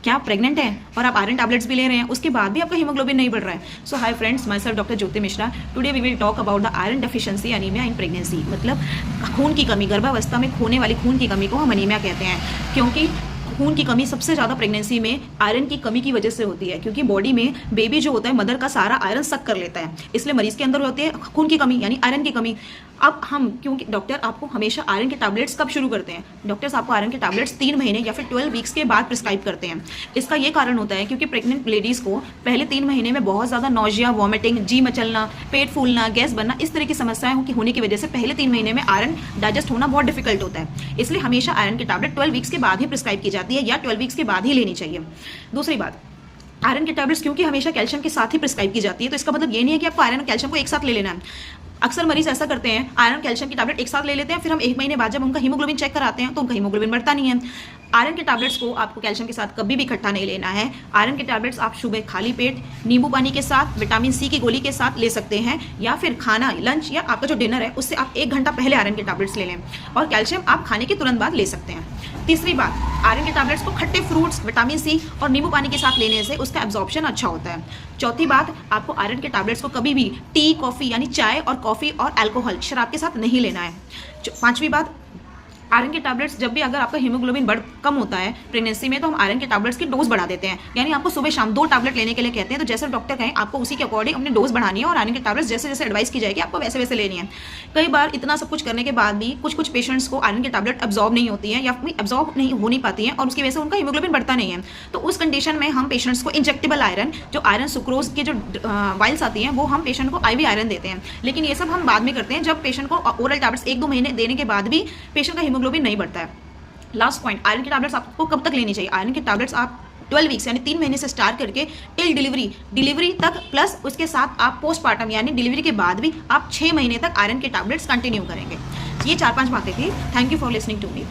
क्या आप प्रेग्नेंट हैं और आप आयरन टैबलेट्स भी ले रहे हैं, उसके बाद भी आपका हीमोग्लोबिन नहीं बढ़ रहा है? So hi friends, my self doctor Jyoti Mishra. Today we will talk about the iron deficiency anaemia in pregnancy. मतलब खून की कमी, गर्भावस्था में होने वाली खून की कमी को हम एनीमिया कहते हैं, क्योंकि खून की कमी सबसे ज़्यादा प्रेगनेंसी में आयरन की कमी की वजह से होती है, क्योंकि बॉडी में बेबी जो होता है मदर का सारा आयरन सक कर लेता है, इसलिए मरीज के अंदर होती है खून की कमी यानी आयरन की कमी। अब हम क्योंकि डॉक्टर आपको हमेशा आयरन के टैबलेट्स कब शुरू करते हैं? डॉक्टर्स आपको आयरन के टैबलेट्स 3 महीने या फिर 12 वीक्स के बाद प्रिस्क्राइब करते हैं। इसका ये कारण होता है क्योंकि प्रेग्नेंट लेडीज़ को पहले 3 महीने में बहुत ज़्यादा नौजिया, वॉमिटिंग, जी मचलना, पेट फूलना, गैस बनना, इस तरह की समस्याएं होने की वजह से पहले 3 महीने में आयरन डाइजेस्ट होना बहुत डिफिकल्ट होता है। इसलिए हमेशा आयरन की टैबलेट 12 वीक्स के बाद ही प्रिस्क्राइब की जाती है या 12 वीक्स के बाद ही लेनी चाहिए। दूसरी बात, आयरन की टैबलेट्स क्योंकि हमेशा कैल्शियम के साथ ही प्रिस्क्राइब की जाती है, तो इसका मतलब ये नहीं है कि आपको आयरन और कैल्शियम को एक साथ ले लेना है। अक्सर मरीज ऐसा करते हैं, आयरन कैल्शियम की टैबलेट एक साथ ले लेते हैं, फिर हम 1 महीने बाद जब उनका हीमोग्लोबिन चेक कराते हैं तो उनका हीमोग्लोबिन बढ़ता नहीं है। आयरन के टैबलेट्स को आपको कैल्शियम के साथ कभी भी इकट्ठा नहीं लेना है। आयरन के टैबलेट्स आप सुबह खाली पेट नींबू पानी के साथ, विटामिन सी की गोली के साथ ले सकते हैं, या फिर खाना, लंच या आपका जो डिनर है उससे आप 1 घंटा पहले आयरन के टैबलेट्स ले लें, और कैल्शियम आप खाने के तुरंत बाद ले सकते हैं। तीसरी बात, आयरन के टैबलेट्स को खट्टे फ्रूट्स, विटामिन सी और नींबू पानी के साथ लेने से उसका एब्जॉर्प्शन अच्छा होता है। चौथी बात, आपको आयरन के टैबलेट्स को कभी भी टी, कॉफ़ी यानी चाय और कॉफ़ी और अल्कोहल, शराब के साथ नहीं लेना है। पांचवी बात, आयरन के टैबलेट्स जब भी अगर आपका हीमोग्लोबिन कम होता है प्रेगनेंसी में, तो हम आयरन के टैबलेट्स की डोज बढ़ा देते हैं, यानी आपको सुबह शाम 2 टैबलेट लेने के लिए कहते हैं, तो जैसे डॉक्टर कहें आपको उसी के अकॉर्डिंग अपनी डोज बढ़ानी है, और आयरन के टैबलेट्स जैसे जैसे एडवाइस की जाएगी आपको वैसे वैसे लेनी है। कई बार इतना सब कुछ करने के बाद भी कुछ पेशेंट्स को आयरन के टैबलेट एब्जॉर्ब नहीं होती है या एब्जॉर्ब नहीं हो नहीं पाती है, और उसकी वजह से उनका हीमोग्लोबिन बढ़ता नहीं है। तो उस कंडीशन में हम पेशेंट्स को इंजेक्टेबल आयरन, जो आयरन सुक्रोज की जो वाइल्स आती हैं, वो हम पेशेंट को IV आयरन देते हैं। लेकिन ये सब हम बाद में करते हैं जब पेशेंट को ओरल टैबलेट्स 1-2 महीने देने के बाद भी पेशेंट का हीमोग्लोबिन नहीं बढ़ता है। लास्ट पॉइंट, आयरन की टैबलेट्स आपको कब तक लेनी चाहिए? आयरन की टैबलेट्स आप 12 वीक्स यानी 3 महीने से स्टार्ट करके टिल डिलीवरी तक, प्लस उसके साथ आप पोस्टपार्टम यानी डिलीवरी के बाद भी आप 6 महीने तक आयरन के टैबलेट्स कंटिन्यू करेंगे। ये 4-5 बातें थी। Thank you for listening to me.